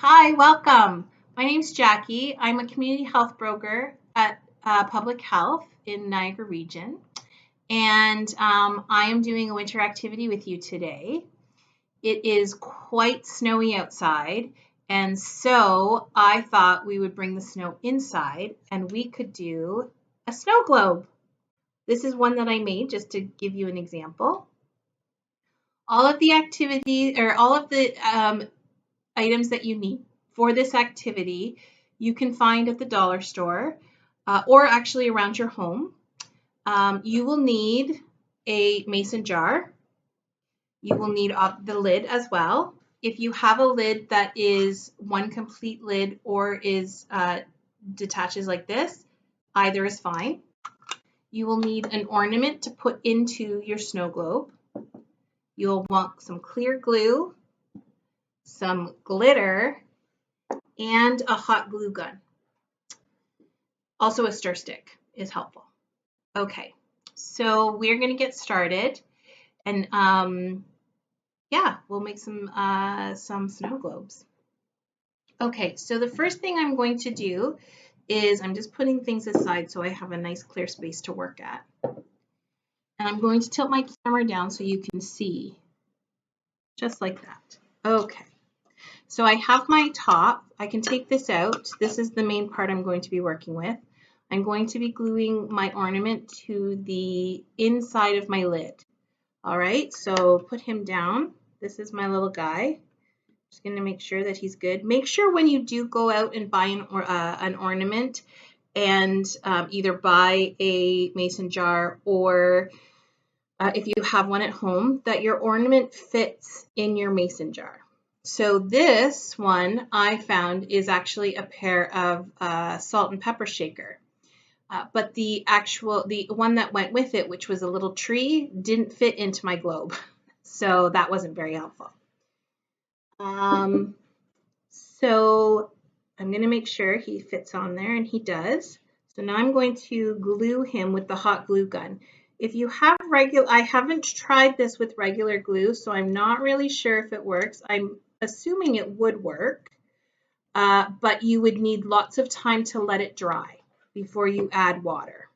Hi, welcome. My name's Jackie. I'm a community health broker at Public Health in Niagara Region, and I am doing a winter activity with you today. It is quite snowy outside, and so I thought we would bring the snow inside and we could do a snow globe. This is one that I made just to give you an example. All of the activity or all of the items that you need for this activity you can find at the dollar store or actually around your home. You will need a mason jar. You will need the lid as well. If you have a lid that is one complete lid or is detaches like this, either is fine. You will need an ornament to put into your snow globe. You'll want some clear glue, some glitter, and a hot glue gun. Also a stir stick is helpful. Okay, so we're going to get started, and yeah, we'll make some snow globes. Okay, so the first thing I'm going to do is I'm just putting things aside so I have a nice clear space to work at. And I'm going to tilt my camera down so you can see, just like that. Okay, so I have my top. I can take this out. This is the main part I'm going to be working with. I'm going to be gluing my ornament to the inside of my lid. All right, so put him down. This is my little guy. Just going to make sure that he's good. Make sure when you do go out and buy an ornament and either buy a mason jar or if you have one at home, that your ornament fits in your mason jar. So this one I found is actually a pair of salt and pepper shaker. But the one that went with it, which was a little tree, didn't fit into my globe. So that wasn't very helpful. So I'm going to make sure he fits on there, and he does. So now I'm going to glue him with the hot glue gun. If you have I haven't tried this with regular glue, so I'm not really sure if it works. I'm assuming it would work, but you would need lots of time to let it dry before you add water.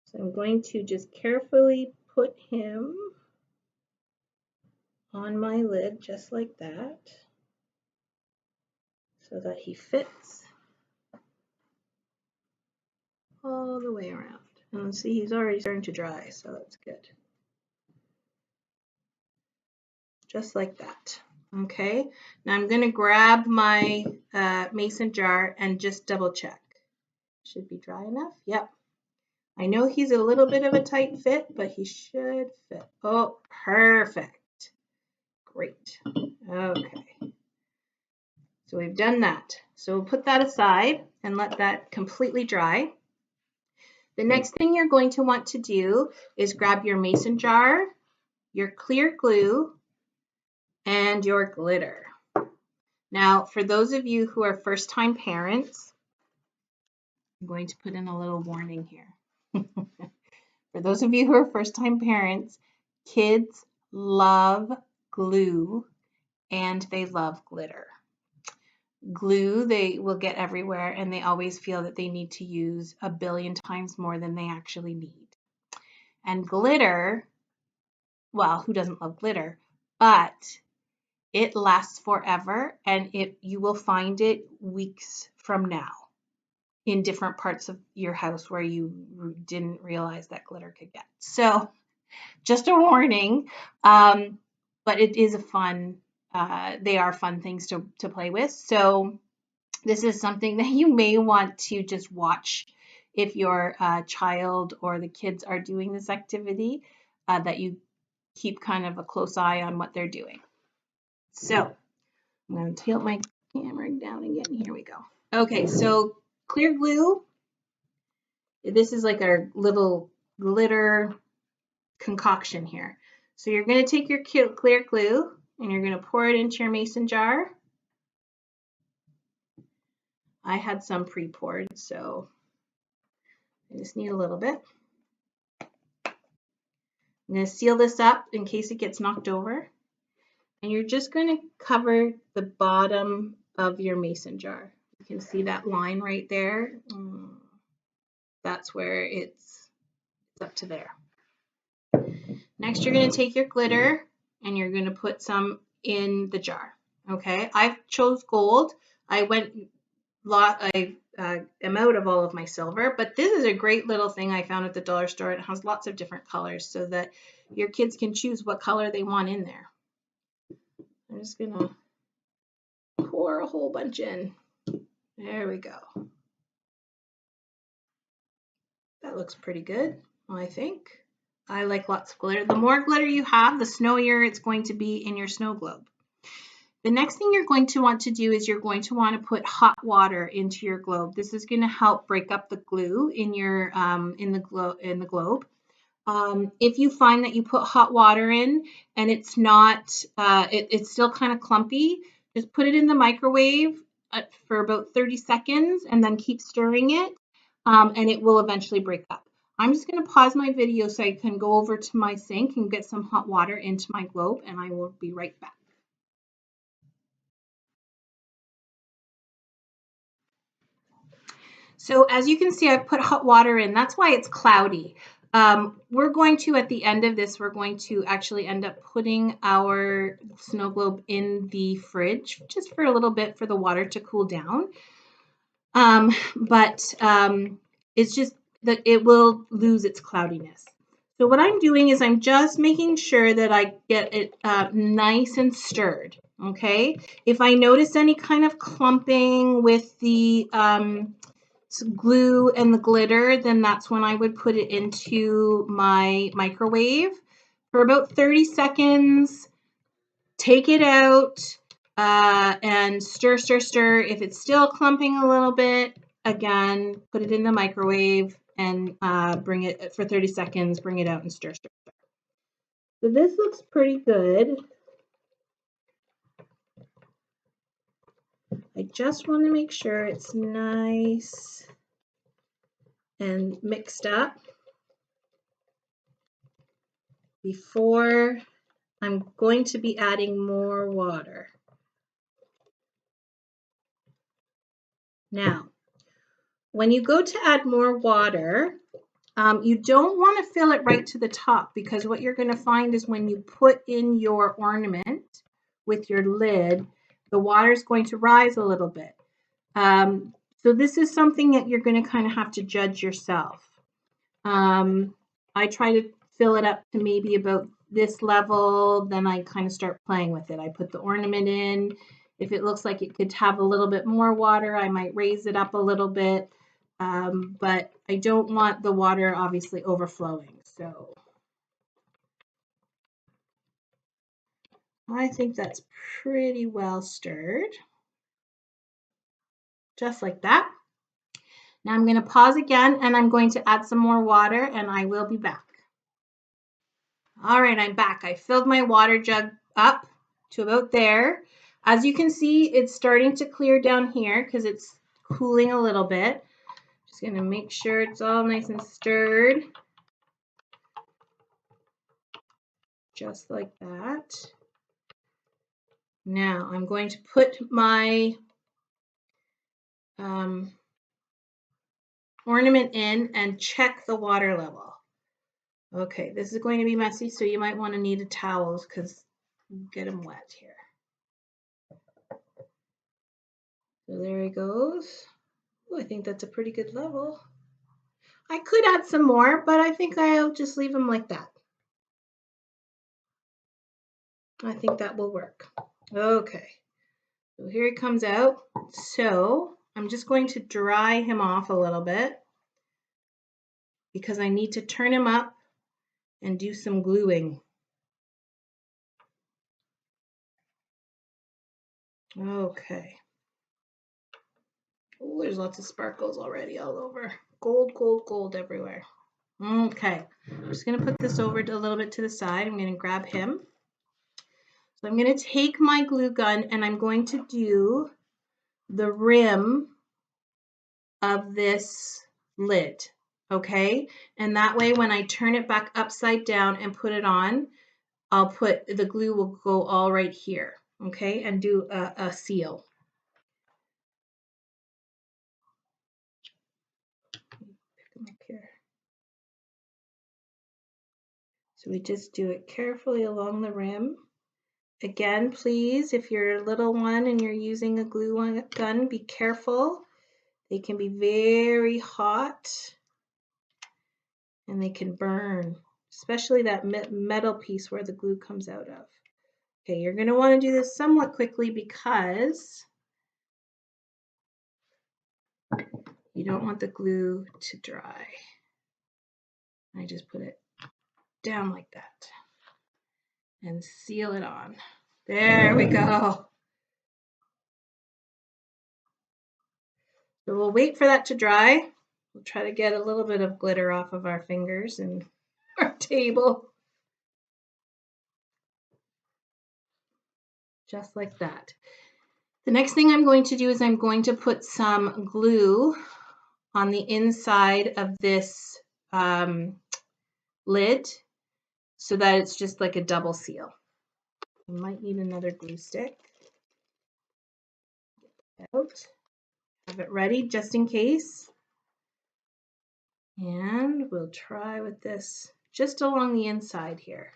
So I'm going to just carefully put him on my lid just like that so that he fits all the way around. And see, he's already starting to dry, so that's good. Just like that. Okay, now I'm going to grab my mason jar and just double check. Should be dry enough. Yep. I know he's a little bit of a tight fit, but he should fit. Oh, perfect. Great. Okay. So we've done that. So we'll put that aside and let that completely dry. The next thing you're going to want to do is grab your mason jar, your clear glue, and your glitter. Now, for those of you who are first-time parents, I'm going to put in a little warning here. For those of you who are first-time parents, kids love glue and they love glitter. Glue they will get everywhere, and they always feel that they need to use a billion times more than they actually need. And glitter, well, who doesn't love glitter? But it lasts forever, and you will find it weeks from now in different parts of your house where you didn't realize that glitter could get. So just a warning, but it is a fun, they are fun things to play with. So this is something that you may want to just watch if your child or the kids are doing this activity, that you keep kind of a close eye on what they're doing. So I'm going to tilt my camera down again. Here we go. Okay, so clear glue. This is like our little glitter concoction here. So you're going to take your clear glue and you're going to pour it into your mason jar. I had some pre-poured, so I just need a little bit. I'm going to seal this up in case it gets knocked over. And you're just going to cover the bottom of your mason jar. You can see that line right there. That's where it's up to there. Next, you're going to take your glitter and you're going to put some in the jar. Okay, I chose gold. I am out of all of my silver, but this is a great little thing I found at the dollar store. It has lots of different colors so that your kids can choose what color they want in there. I'm just going to pour a whole bunch in. There we go. That looks pretty good, I think. I like lots of glitter. The more glitter you have, the snowier it's going to be in your snow globe. The next thing you're going to want to do is you're going to want to put hot water into your globe. This is going to help break up the glue in your in the globe. If you find that you put hot water in and it's not, it's still kind of clumpy, just put it in the microwave for about 30 seconds and then keep stirring it, and it will eventually break up. I'm just going to pause my video so I can go over to my sink and get some hot water into my globe, and I will be right back. So as you can see, I've put hot water in. That's why it's cloudy. We're going to, at the end of this, we're going to actually end up putting our snow globe in the fridge just for a little bit for the water to cool down. It's just that it will lose its cloudiness. So what I'm doing is I'm just making sure that I get it nice and stirred, okay? If I notice any kind of clumping with the glue and the glitter, then that's when I would put it into my microwave for about 30 seconds, take it out, and stir, stir, stir. If it's still clumping a little bit, again, put it in the microwave and bring it for 30 seconds, bring it out and stir, stir, stir. So this looks pretty good. I just want to make sure it's nice and mixed up before I'm going to be adding more water. Now, when you go to add more water, you don't want to fill it right to the top, because what you're going to find is when you put in your ornament with your lid, the water is going to rise a little bit. So this is something that you're going to kind of have to judge yourself. I try to fill it up to maybe about this level, then I kind of start playing with it. I put the ornament in. If it looks like it could have a little bit more water, I might raise it up a little bit. But I don't want the water obviously overflowing. So I think that's pretty well stirred. Just like that. Now I'm going to pause again and I'm going to add some more water and I will be back. All right, I'm back. I filled my water jug up to about there. As you can see, it's starting to clear down here because it's cooling a little bit. Just going to make sure it's all nice and stirred. Just like that. Now I'm going to put my ornament in and check the water level. Okay, this is going to be messy, so you might want to need a towel because you get them wet here. So there he goes. Oh, I think that's a pretty good level. I could add some more, but I think I'll just leave them like that. I think that will work. Okay, so here he comes out. So I'm just going to dry him off a little bit because I need to turn him up and do some gluing. Okay. Oh, there's lots of sparkles already all over. Gold, gold, gold everywhere. Okay, I'm just going to put this over a little bit to the side. I'm going to grab him. So I'm going to take my glue gun and I'm going to do the rim of this lid, okay? And that way when I turn it back upside down and put it on, the glue will go all right here, okay? And do a seal. So we just do it carefully along the rim. Again, please, if you're a little one and you're using a glue gun, be careful. They can be very hot and they can burn, especially that metal piece where the glue comes out of. Okay, you're going to want to do this somewhat quickly because you don't want the glue to dry. I just put it down like that and seal it on. There we go. So we'll wait for that to dry. We'll try to get a little bit of glitter off of our fingers and our table. Just like that. The next thing I'm going to do is I'm going to put some glue on the inside of this lid so that it's just like a double seal. You might need another glue stick. Out. Have it ready just in case. And we'll try with this just along the inside here.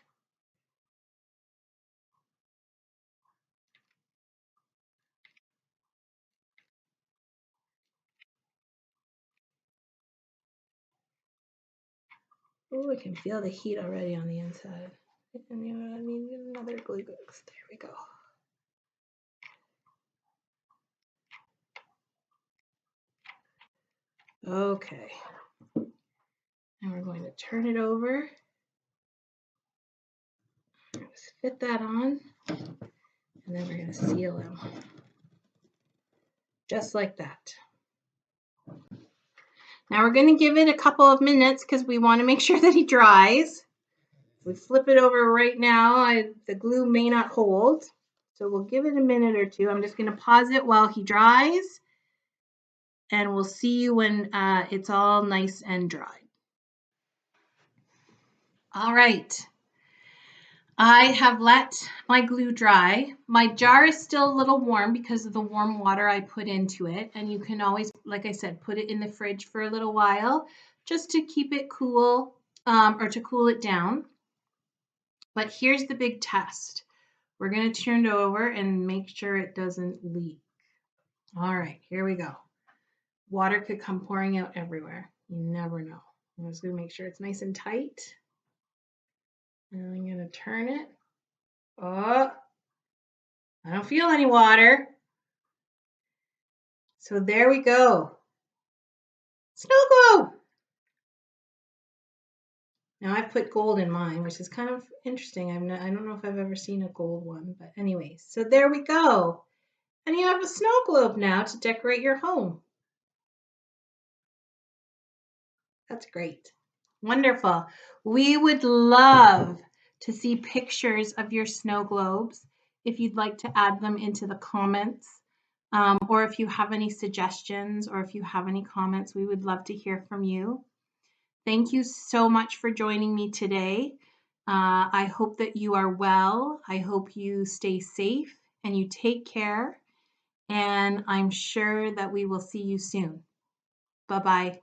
Oh, I can feel the heat already on the inside. And you know, I need another glue box. There we go. Okay. And we're going to turn it over. Just fit that on. And then we're going to seal him. Just like that. Now we're going to give it a couple of minutes because we want to make sure that he dries. If we flip it over right now, the glue may not hold. So we'll give it a minute or two. I'm just going to pause it while he dries. And we'll see you when it's all nice and dry. All right. I have let my glue dry. My jar is still a little warm because of the warm water I put into it. And you can always, like I said, put it in the fridge for a little while just to keep it cool or to cool it down. But here's the big test. We're going to turn it over and make sure it doesn't leak. All right, here we go. Water could come pouring out everywhere. You never know. I'm just going to make sure it's nice and tight. And I'm going to turn it. Oh, I don't feel any water. So there we go. Snow globe. Now I've put gold in mine, which is kind of interesting. I don't know if I've ever seen a gold one, but anyways. So there we go. And you have a snow globe now to decorate your home. That's great. Wonderful. We would love to see pictures of your snow globes if you'd like to add them into the comments. Or if you have any suggestions or if you have any comments, we would love to hear from you. Thank you so much for joining me today. I hope that you are well. I hope you stay safe and you take care. And I'm sure that we will see you soon. Bye-bye.